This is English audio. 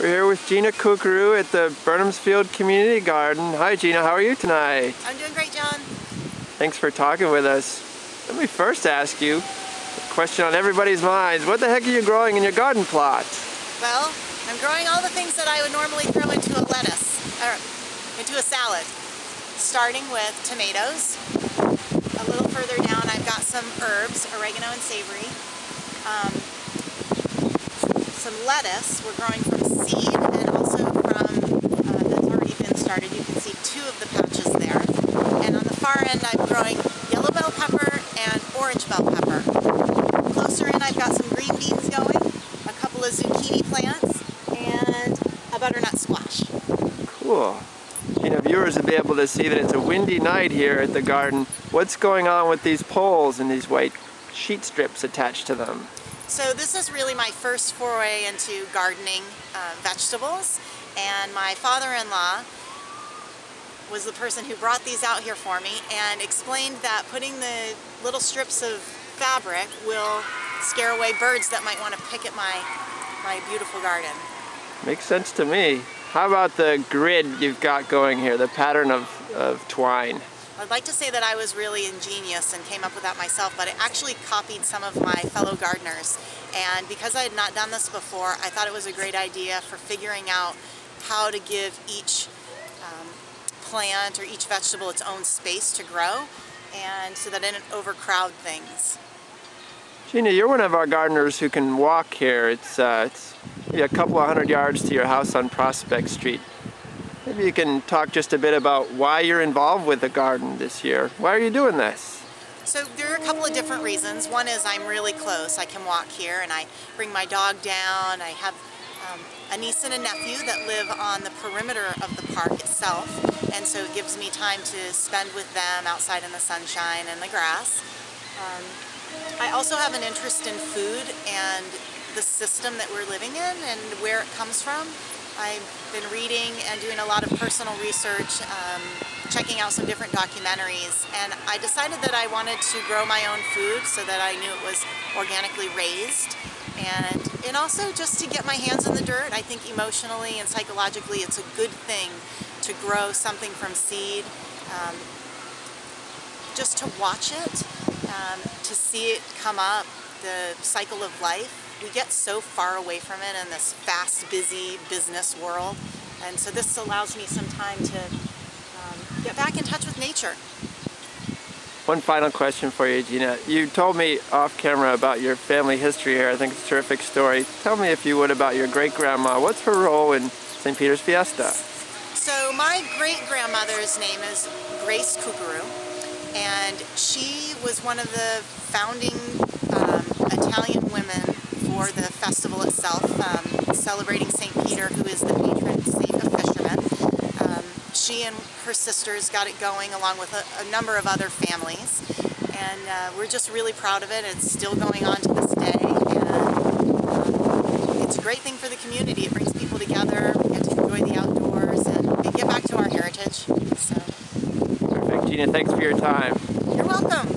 We're here with Gina Curcuru at the Burnham's Field Community Garden. Hi Gina, how are you tonight? I'm doing great, John. Thanks for talking with us. Let me first ask you a question on everybody's minds. What the heck are you growing in your garden plot? Well, I'm growing all the things that I would normally throw into a lettuce, or into a salad. Starting with tomatoes. A little further down I've got some herbs, oregano and savory. Some lettuce we're growing from seed and also from that's already been started. You can see two of the patches there. And on the far end I'm growing yellow bell pepper and orange bell pepper. Closer in I've got some green beans going, a couple of zucchini plants, and a butternut squash. Cool. Gina, viewers will be able to see that it's a windy night here at the garden. What's going on with these poles and these white sheet strips attached to them? So this is really my first foray into gardening vegetables, and my father-in-law was the person who brought these out here for me and explained that putting the little strips of fabric will scare away birds that might want to pick at my beautiful garden. Makes sense to me. How about the grid you've got going here, the pattern of twine? I'd like to say that I was really ingenious and came up with that myself, but I actually copied some of my fellow gardeners. And because I had not done this before, I thought it was a great idea for figuring out how to give each plant or each vegetable its own space to grow, and so that it didn't overcrowd things. Gina, you're one of our gardeners who can walk here. It's maybe a couple of 100 yards to your house on Prospect Street. Maybe you can talk just a bit about why you're involved with the garden this year. Why are you doing this? So there are a couple of different reasons. One is I'm really close. I can walk here and I bring my dog down. I have a niece and a nephew that live on the perimeter of the park itself, and so it gives me time to spend with them outside in the sunshine and the grass. I also have an interest in food and the system that we're living in and where it comes from. I've been reading and doing a lot of personal research, checking out some different documentaries, and I decided that I wanted to grow my own food so that I knew it was organically raised, and also just to get my hands in the dirt. I think emotionally and psychologically it's a good thing to grow something from seed, just to watch it, to see it come up, the cycle of life. We get so far away from it in this fast, busy business world, and so this allows me some time to get back in touch with nature. One final question for you, Gina. You told me off camera about your family history here. I think it's a terrific story. Tell me, if you would, about your great-grandma. What's her role in St. Peter's Fiesta? So my great-grandmother's name is Grace Curcuru, and she was one of the founding Italian women for the festival itself, celebrating St. Peter, who is the patron saint of fishermen. She and her sisters got it going along with a number of other families, and we're just really proud of it. It's still going on to this day, and it's a great thing for the community. It brings people together, we get to enjoy the outdoors, and get back to our heritage. So. Perfect. Gina, thanks for your time. You're welcome.